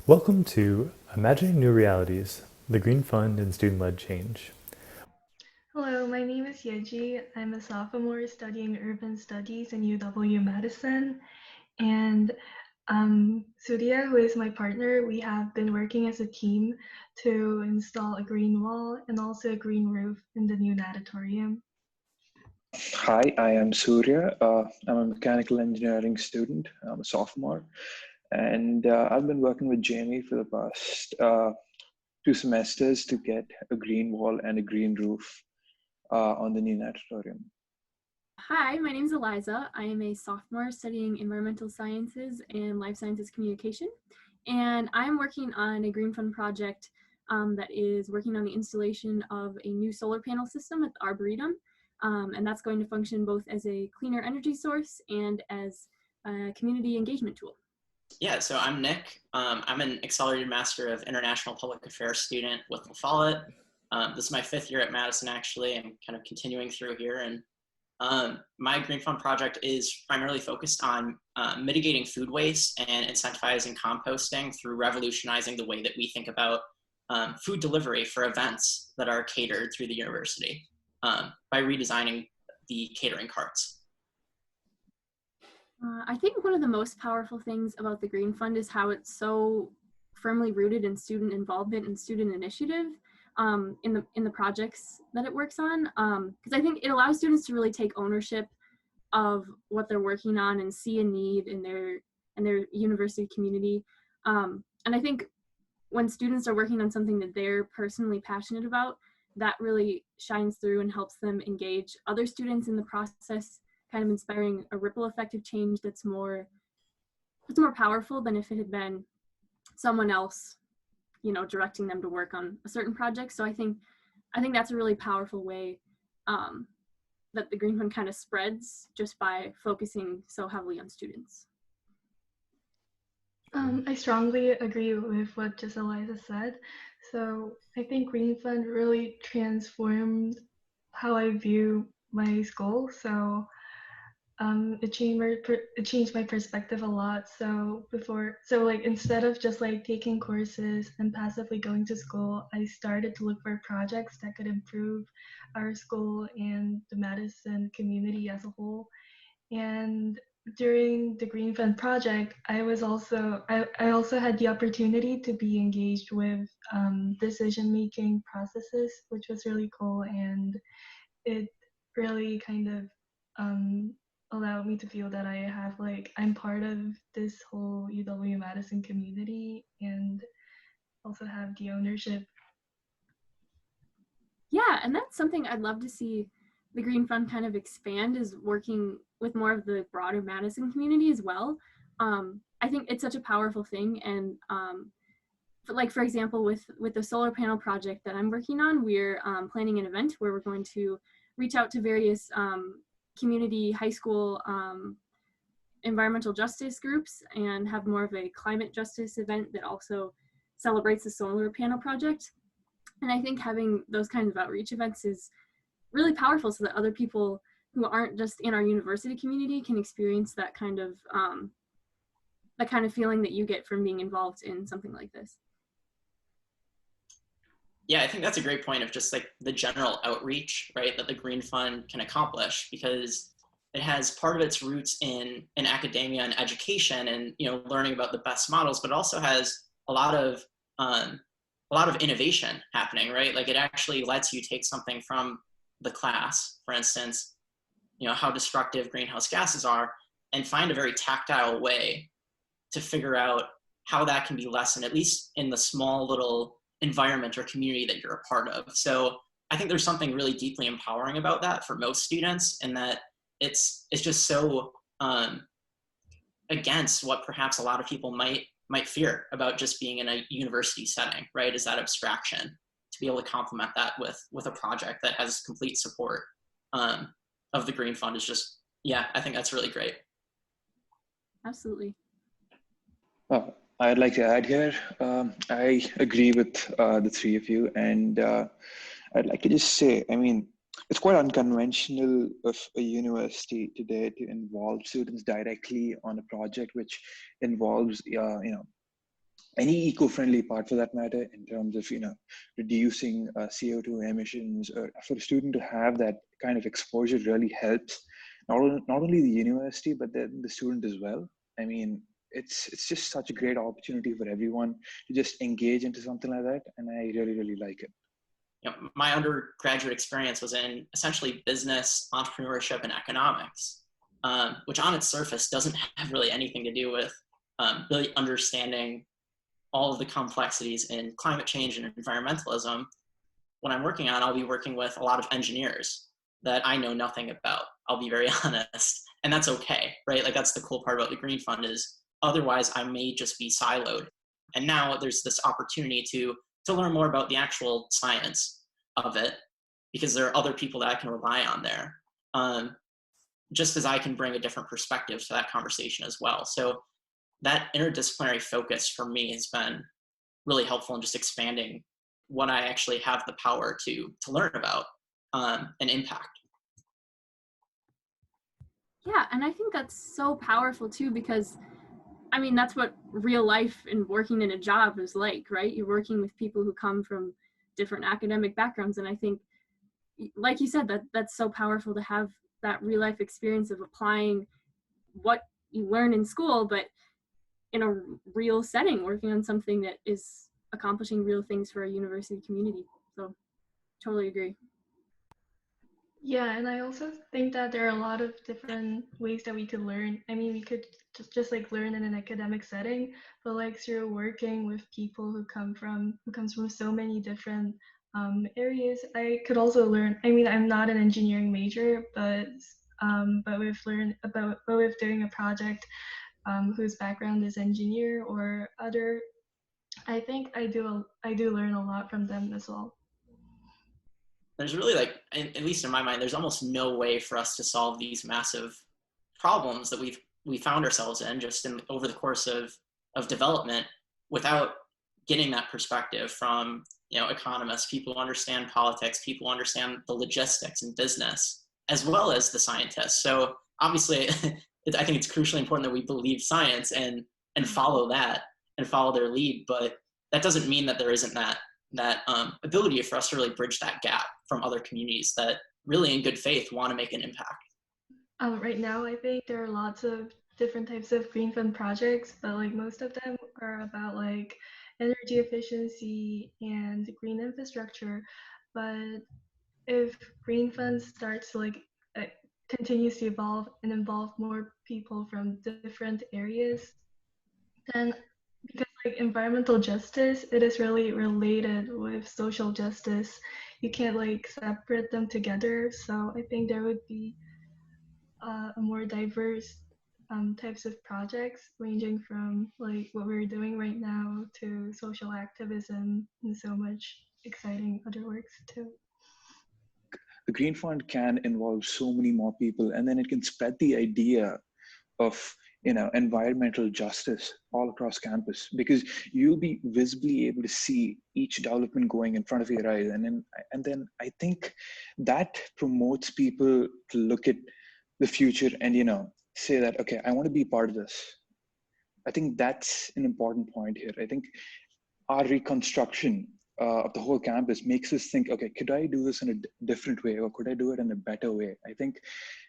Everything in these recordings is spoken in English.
Welcome to Imagining New Realities, the Green Fund and Student-Led Change. Hello, my name is Yeji. I'm a sophomore studying urban studies in UW-Madison. And Surya, who is my partner, we have been working as a team to install a green wall and also a green roof in the new natatorium. Hi, I am Surya. I'm a mechanical engineering student. I'm a sophomore, and I've been working with Jamie for the past 2 semesters to get a green wall and a green roof on the new natatorium. Hi, my name is Eliza. I am a sophomore studying environmental sciences and life sciences communication. And I'm working on a Green Fund project that is working on the installation of a new solar panel system at the Arboretum. And that's going to function both as a cleaner energy source and as a community engagement tool. Yeah, so I'm Nick. I'm an accelerated Master of International Public Affairs student with La Follette. This is my 5th year at Madison, actually. I'm kind of continuing through here. And my Green Fund project is primarily focused on mitigating food waste and incentivizing composting through revolutionizing the way that we think about food delivery for events that are catered through the university by redesigning the catering carts. I think one of the most powerful things about the Green Fund is how it's so firmly rooted in student involvement and student initiative in the projects that it works on. Because I think it allows students to really take ownership of what they're working on and see a need in their university community. And I think when students are working on something that they're personally passionate about, that really shines through and helps them engage other students in the process, kind of inspiring a ripple effect of change that's more powerful than if it had been someone else, directing them to work on a certain project. So I think that's a really powerful way that the Green Fund kind of spreads just by focusing so heavily on students. I strongly agree with what just Eliza said. So I think Green Fund really transformed how I view my school. So it changed my perspective a lot. So instead of just like taking courses and passively going to school, I started to look for projects that could improve our school and the Madison community as a whole. And during the Green Fund project, I also had the opportunity to be engaged with decision making processes, which was really cool, and it really kind of allowed me to feel that I'm part of this whole UW-Madison community and also have the ownership. Yeah, and that's something I'd love to see the Green Fund kind of expand, is working with more of the broader Madison community as well. I think it's such a powerful thing, and for example, with the solar panel project that I'm working on, we're planning an event where we're going to reach out to various community high school environmental justice groups and have more of a climate justice event that also celebrates the solar panel project. And I think having those kinds of outreach events is really powerful, so that other people who aren't just in our university community can experience that kind of feeling that you get from being involved in something like this. Yeah, I think that's a great point of just like the general outreach, right, that the Green Fund can accomplish, because it has part of its roots in academia and education and learning about the best models, but it also has a lot of innovation happening, right? Like it actually lets you take something from the class, for instance, how destructive greenhouse gases are, and find a very tactile way to figure out how that can be lessened, at least in the small little environment or community that you're a part of. So I think there's something really deeply empowering about that for most students, and that it's just so against what perhaps a lot of people might fear about just being in a university setting, right? Is that abstraction, to be able to complement that with a project that has complete support of the Green Fund is just, yeah, I think that's really great. Absolutely. I'd like to add here, I agree with the three of you, and I'd like to just say, I mean, it's quite unconventional of a university today to involve students directly on a project which involves, any eco-friendly part for that matter, in terms of reducing CO2 emissions, or for a student to have that kind of exposure really helps not only the university but the student as well. I mean, it's just such a great opportunity for everyone to just engage into something like that, and I really, really like it. My undergraduate experience was in essentially business, entrepreneurship, and economics, which on its surface doesn't have really anything to do with really understanding all of the complexities in climate change and environmentalism. When I'm working on, I'll be working with a lot of engineers that I know nothing about. I'll be very honest, and that's okay, right? Like, that's the cool part about the Green Fund is otherwise I may just be siloed. And now there's this opportunity to learn more about the actual science of it, because there are other people that I can rely on there. Just as I can bring a different perspective to that conversation as well. So that interdisciplinary focus for me has been really helpful in just expanding what I actually have the power to learn about and impact. Yeah, and I think that's so powerful too, because I mean, that's what real life and working in a job is like, right? You're working with people who come from different academic backgrounds. And I think, like you said, that's so powerful to have that real life experience of applying what you learn in school, but in a real setting, working on something that is accomplishing real things for a university community. So totally agree. Yeah, and I also think that there are a lot of different ways that we could learn. I mean, we could just like learn in an academic setting, but like through working with people who comes from so many different areas, I could also learn. I mean, I'm not an engineering major, but with doing a project whose background is engineer or other, I think I do learn a lot from them as well. There's really, like, at least in my mind, there's almost no way for us to solve these massive problems that we found ourselves in just over the course of development without getting that perspective from economists, people who understand politics, people who understand the logistics and business, as well as the scientists. So obviously, I think it's crucially important that we believe science and follow that and follow their lead. But that doesn't mean that there isn't that ability for us to really bridge that gap from other communities that really in good faith want to make an impact. Right now, I think there are lots of different types of green fund projects, but like most of them are about like energy efficiency and green infrastructure. But if green funds starts to uh, continues to evolve and involve more people from different areas, then because like environmental justice, it is really related with social justice. You can't like separate them together. So I think there would be a more diverse types of projects ranging from like what we're doing right now to social activism and so much exciting other works too. The Green Fund can involve so many more people, and then it can spread the idea of environmental justice all across campus, because you'll be visibly able to see each development going in front of your eyes, and then I think that promotes people to look at the future and say that, okay, I want to be part of this. I think that's an important point here. I think our reconstruction of the whole campus makes us think, okay, could I do this in a different way, or could I do it in a better way? I think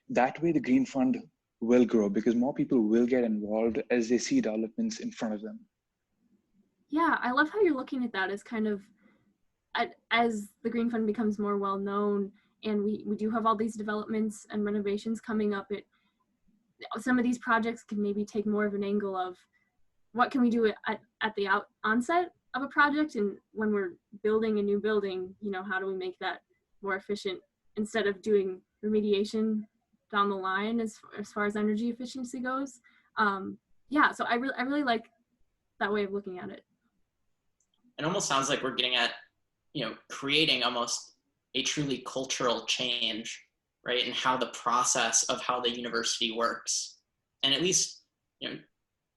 that way the Green Fund will grow, because more people will get involved as they see developments in front of them. Yeah, I love how you're looking at that as kind of, as the Green Fund becomes more well known, and we do have all these developments and renovations coming up, some of these projects can maybe take more of an angle of what can we do at the onset of a project, and when we're building a new building, how do we make that more efficient instead of doing remediation down the line as far as energy efficiency goes. Yeah, so I really like that way of looking at it. It almost sounds like we're getting at creating almost a truly cultural change, right, and how the process of how the university works. And at least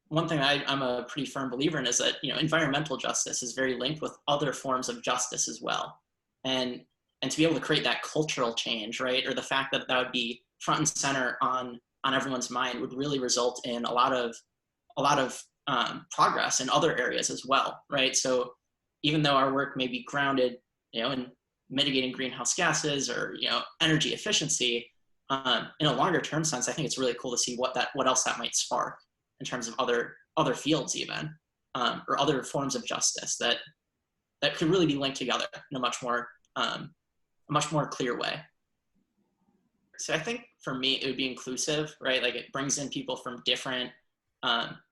one thing I'm a pretty firm believer in is that environmental justice is very linked with other forms of justice as well, and to be able to create that cultural change, right, or the fact that that would be front and center on everyone's mind would really result in a lot of progress in other areas as well, right? So even though our work may be grounded, in mitigating greenhouse gases or energy efficiency, in a longer term sense, I think it's really cool to see what else that might spark in terms of other fields even, or other forms of justice that could really be linked together in a much more clear way. So I think for me, it would be inclusive, right? Like it brings in people from different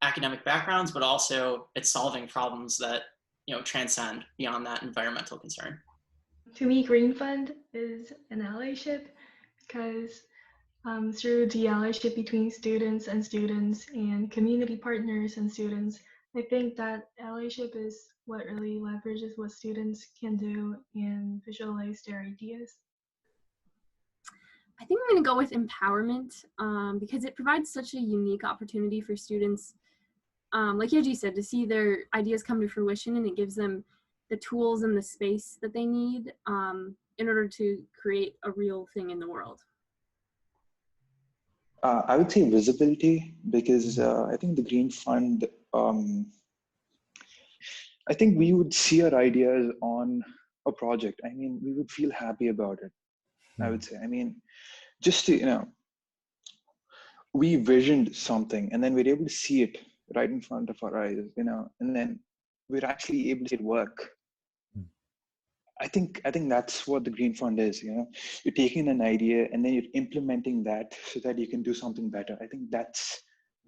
academic backgrounds, but also it's solving problems that transcend beyond that environmental concern. To me, Green Fund is an allyship because through the allyship between students and community partners and students, I think that allyship is what really leverages what students can do and visualize their ideas. I think I'm going to go with empowerment because it provides such a unique opportunity for students, like Yeji said, to see their ideas come to fruition, and it gives them the tools and the space that they need in order to create a real thing in the world. I would say visibility, because I think the Green Fund, I think we would see our ideas on a project. I mean, we would feel happy about it, I would say. I mean, just to, we visioned something and then we're able to see it right in front of our eyes, and then we're actually able to see it work. I think that's what the Green Fund is. You're taking an idea and then you're implementing that so that you can do something better. I think that's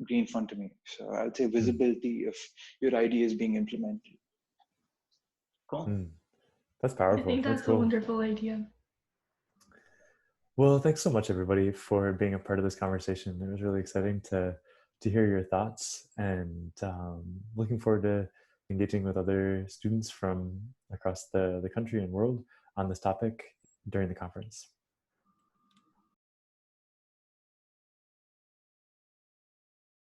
Green Fund to me. So I would say visibility of your ideas being implemented. Cool. That's powerful. I think that's cool. a wonderful idea. Well, thanks so much, everybody, for being a part of this conversation. It was really exciting to hear your thoughts, and looking forward to engaging with other students from across the country and world on this topic during the conference.